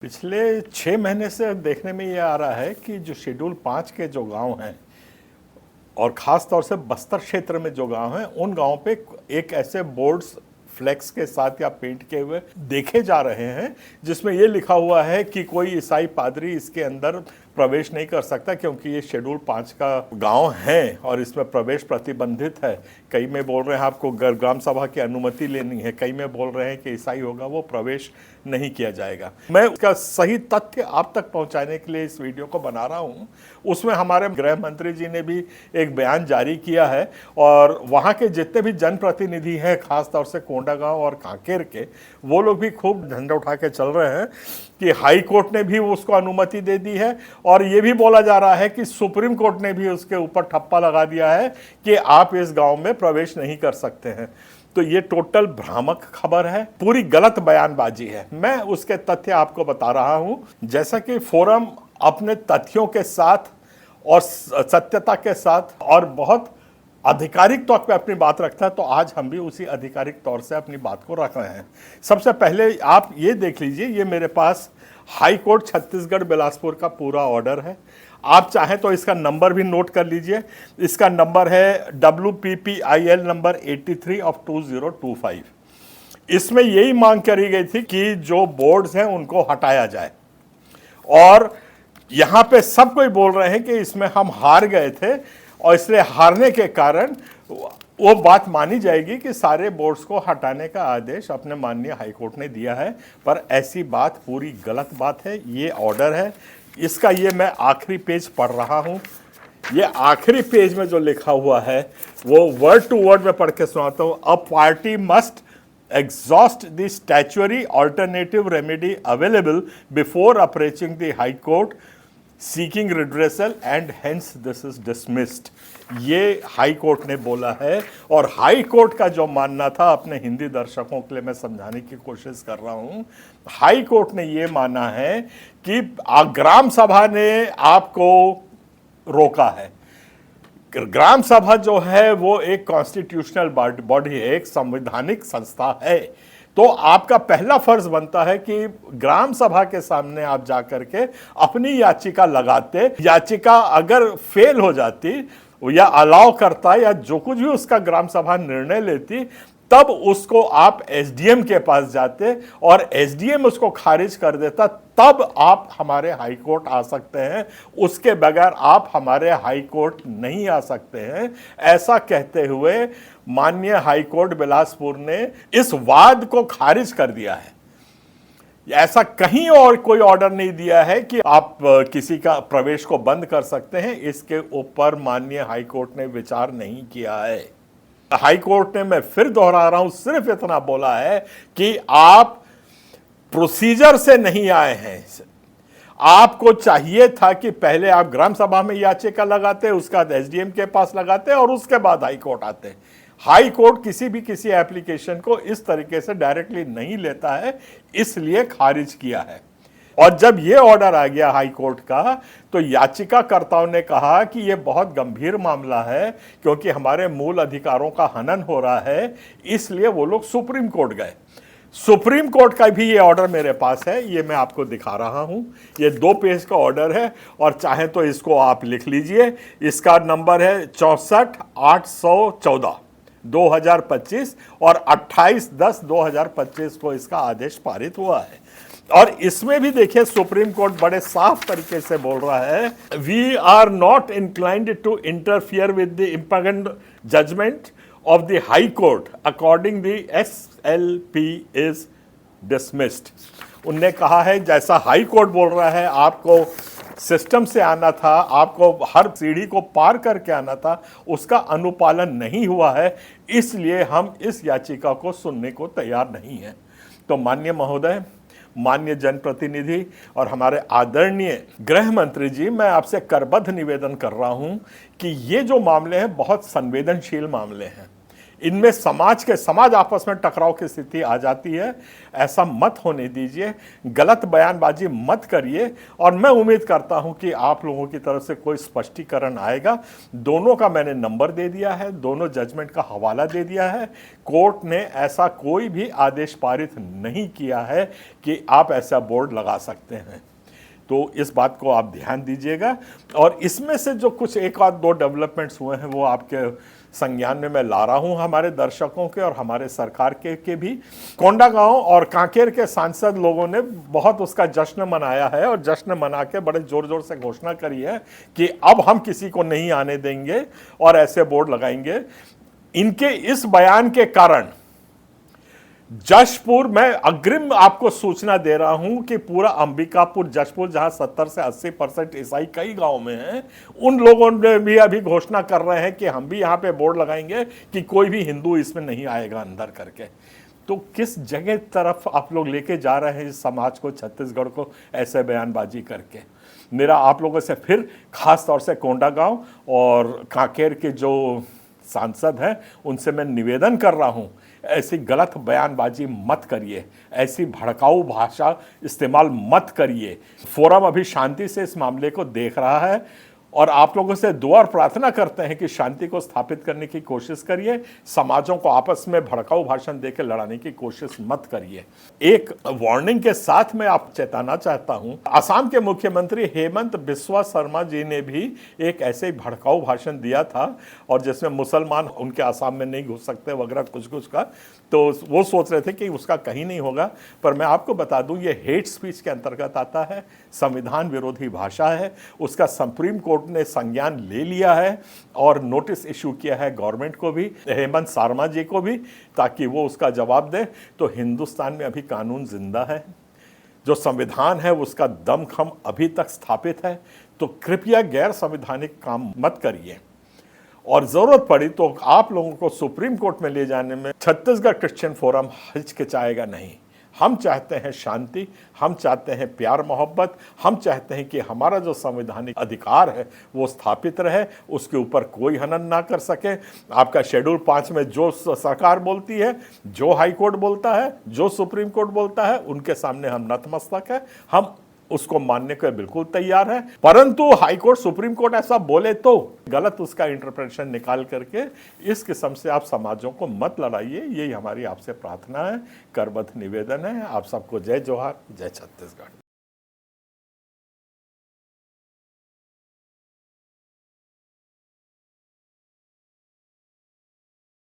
पिछले 6 महीने से देखने में ये आ रहा है कि जो शेड्यूल 5 के जो गांव हैं और ख़ास तौर से बस्तर क्षेत्र में जो गांव हैं उन गांवों पे एक ऐसे बोर्ड्स फ्लेक्स के साथ या पेंट किए हुए देखे जा रहे हैं जिसमें ये लिखा हुआ है कि कोई ईसाई पादरी इसके अंदर प्रवेश नहीं कर सकता क्योंकि ये शेड्यूल 5 का गांव है और इसमें प्रवेश प्रतिबंधित है। कई में बोल रहे हैं आपको ग्राम सभा की अनुमति लेनी है, कई में बोल रहे हैं कि ईसाई होगा वो प्रवेश नहीं किया जाएगा। मैं उसका सही तथ्य आप तक पहुंचाने के लिए इस वीडियो को बना रहा हूं। उसमें हमारे गृह मंत्री जी ने भी एक बयान जारी किया है और वहां के जितने भी जनप्रतिनिधि हैं खासतौर से कोंडागांव और कांकेर के, वो लोग भी खूब झंडा उठा के चल रहे हैं कि हाई कोर्ट ने भी उसको अनुमति दे दी है और ये भी बोला जा रहा है कि सुप्रीम कोर्ट ने भी उसके ऊपर ठप्पा लगा दिया है कि आप इस गांव में प्रवेश नहीं कर सकते हैं। तो ये टोटल भ्रामक खबर है, पूरी गलत बयानबाजी है। मैं उसके तथ्य आपको बता रहा हूं। जैसा कि फोरम अपने तथ्यों के साथ और सत्यता के साथ और बहुत आधिकारिक तौर पे अपनी बात रखता है, तो आज हम भी उसी आधिकारिक तौर से अपनी बात को रख रहे हैं। सबसे पहले आप ये देख लीजिए, ये मेरे पास हाई कोर्ट छत्तीसगढ़ बिलासपुर का पूरा ऑर्डर है। आप चाहें तो इसका नंबर भी नोट कर लीजिए। इसका नंबर है WPPIL नंबर 83 ऑफ 2025। इसमें यही मांग करी गई थी कि जो बोर्ड्स हैं उनको हटाया जाए और यहाँ पे सब कोई बोल रहे हैं कि इसमें हम हार गए थे और इसलिए हारने के कारण वो बात मानी जाएगी कि सारे बोर्ड्स को हटाने का आदेश अपने माननीय हाईकोर्ट ने दिया है। पर ऐसी बात पूरी गलत बात है। ये ऑर्डर है, इसका ये मैं आखिरी पेज पढ़ रहा हूँ। ये आखिरी पेज में जो लिखा हुआ है वो वर्ड टू वर्ड में पढ़ के सुनाता हूँ। A party must exhaust the statutory alternative remedy available before approaching the High Court seeking redressal and hence this is dismissed। ये हाई कोर्ट ने बोला है और हाई कोर्ट का जो मानना था, अपने हिंदी दर्शकों के लिए मैं समझाने की कोशिश कर रहा हूं। हाई कोर्ट ने ये माना है कि ग्राम सभा ने आपको रोका है। ग्राम सभा जो है वो एक कॉन्स्टिट्यूशनल बॉडी है, एक संवैधानिक संस्था है। तो आपका पहला फर्ज बनता है कि ग्राम सभा के सामने आप जाकर के अपनी याचिका लगाते। याचिका अगर फेल हो जाती या अलाउ करता या जो कुछ भी उसका ग्राम सभा निर्णय लेती, तब उसको आप एसडीएम के पास जाते और एसडीएम उसको खारिज कर देता, तब आप हमारे हाई कोर्ट आ सकते हैं। उसके बगैर आप हमारे हाई कोर्ट नहीं आ सकते हैं। ऐसा कहते हुए माननीय हाई कोर्ट बिलासपुर ने इस वाद को खारिज कर दिया है। ऐसा कहीं और कोई ऑर्डर नहीं दिया है कि आप किसी का प्रवेश को बंद कर सकते हैं। इसके ऊपर माननीय हाई कोर्ट ने विचार नहीं किया है। हाई कोर्ट ने, मैं फिर दोहरा रहा हूं, सिर्फ इतना बोला है कि आप प्रोसीजर से नहीं आए हैं। आपको चाहिए था कि पहले आप ग्राम सभा में याचिका लगाते, उसके बाद एसडीएम के पास लगाते और उसके बाद हाई कोर्ट आते। हाई कोर्ट किसी एप्लीकेशन को इस तरीके से डायरेक्टली नहीं लेता है, इसलिए खारिज किया है। और जब ये ऑर्डर आ गया हाई कोर्ट का, तो याचिकाकर्ताओं ने कहा कि ये बहुत गंभीर मामला है क्योंकि हमारे मूल अधिकारों का हनन हो रहा है, इसलिए वो लोग सुप्रीम कोर्ट गए। सुप्रीम कोर्ट का भी ये ऑर्डर मेरे पास है, ये मैं आपको दिखा रहा हूं। ये 2 पेज का ऑर्डर है और चाहे तो इसको आप लिख लीजिए। इसका नंबर है 64,814 2025 और 28/10/2025 को इसका आदेश पारित हुआ है। और इसमें भी देखिए सुप्रीम कोर्ट बड़े साफ तरीके से बोल रहा है, we are not inclined to interfere with the impact judgment of the high court according the SLP is dismissed. उनने कहा है जैसा हाई कोर्ट बोल रहा है आपको सिस्टम से आना था, आपको हर सीढ़ी को पार करके आना था, उसका अनुपालन नहीं हुआ है, इसलिए हम इस याचिका को सुनने को तैयार नहीं हैं। तो माननीय महोदय, माननीय जनप्रतिनिधि और हमारे आदरणीय गृह मंत्री जी, मैं आपसे करबद्ध निवेदन कर रहा हूं कि ये जो मामले हैं बहुत संवेदनशील मामले हैं। इनमें समाज आपस में टकराव की स्थिति आ जाती है। ऐसा मत होने दीजिए, गलत बयानबाजी मत करिए। और मैं उम्मीद करता हूं कि आप लोगों की तरफ से कोई स्पष्टीकरण आएगा। दोनों का मैंने नंबर दे दिया है, दोनों जजमेंट का हवाला दे दिया है। कोर्ट ने ऐसा कोई भी आदेश पारित नहीं किया है कि आप ऐसा बोर्ड लगा सकते हैं। तो इस बात को आप ध्यान दीजिएगा। और इसमें से जो कुछ एक आध दो डेवलपमेंट्स हुए हैं वो आपके संज्ञान में मैं ला रहा हूं, हमारे दर्शकों के और हमारे सरकार के भी। कोंडागांव और कांकेर के सांसद लोगों ने बहुत उसका जश्न मनाया है और जश्न मना के बड़े जोर जोर से घोषणा करी है कि अब हम किसी को नहीं आने देंगे और ऐसे बोर्ड लगाएंगे। इनके इस बयान के कारण जशपुर, मैं अग्रिम आपको सूचना दे रहा हूं कि पूरा अंबिकापुर, जशपुर, जहां 70 से 80% ईसाई कई गांव में हैं, उन लोगों ने भी अभी घोषणा कर रहे हैं कि हम भी यहां पे बोर्ड लगाएंगे कि कोई भी हिंदू इसमें नहीं आएगा अंदर करके। तो किस जगह तरफ आप लोग लेके जा रहे हैं इस समाज को, छत्तीसगढ़ को, ऐसे बयानबाजी करके। मेरा आप लोगों से फिर खास तौर से कोंडागांव और कांकेर के जो सांसद हैं उनसे मैं निवेदन कर रहा हूं, ऐसी गलत बयानबाजी मत करिए, ऐसी भड़काऊ भाषा इस्तेमाल मत करिए। फोरम अभी शांति से इस मामले को देख रहा है और आप लोगों से दुआ और प्रार्थना करते हैं कि शांति को स्थापित करने की कोशिश करिए। समाजों को आपस में भड़काऊ भाषण देकर लड़ाने की कोशिश मत करिए। एक वार्निंग के साथ मैं आप चेताना चाहता हूं, असम के मुख्यमंत्री हेमंत बिस्वा शर्मा जी ने भी एक ऐसे ही भड़काऊ भाषण दिया था और जिसमें मुसलमान उनके असम में नहीं घुस सकते वगैरह कुछ का, तो वो सोच रहे थे कि उसका कहीं नहीं होगा। पर मैं आपको बता दूं, ये हेट स्पीच के अंतर्गत आता है, संविधान विरोधी भाषा है। उसका सुप्रीम कोर्ट ने संज्ञान ले लिया है और नोटिस इशू किया है गवर्नमेंट को भी, हेमंत शर्मा जी को भी, ताकि वो उसका जवाब दे। तो हिंदुस्तान में अभी कानून जिंदा है, जो संविधान है उसका दमखम अभी तक स्थापित है। तो कृपया गैर संवैधानिक काम मत करिए और जरूरत पड़ी तो आप लोगों को सुप्रीम कोर्ट में ले जाने में छत्तीसगढ़ क्रिश्चियन फोरम हिचकिचाएगा नहीं। हम चाहते हैं शांति, हम चाहते हैं प्यार मोहब्बत, हम चाहते हैं कि हमारा जो संवैधानिक अधिकार है वो स्थापित रहे, उसके ऊपर कोई हनन ना कर सके। आपका शेड्यूल 5 में जो सरकार बोलती है, जो हाई कोर्ट बोलता है, जो सुप्रीम कोर्ट बोलता है, उनके सामने हम नतमस्तक है, हम उसको मानने को बिल्कुल तैयार है। परंतु हाई कोर्ट, सुप्रीम कोर्ट ऐसा बोले तो गलत उसका इंटरप्रिटेशन निकाल करके इस किस्म से आप समाजों को मत लड़ाइए। यही हमारी आपसे प्रार्थना है, करबद्ध निवेदन है। आप सबको जय जोहार, जय छत्तीसगढ़।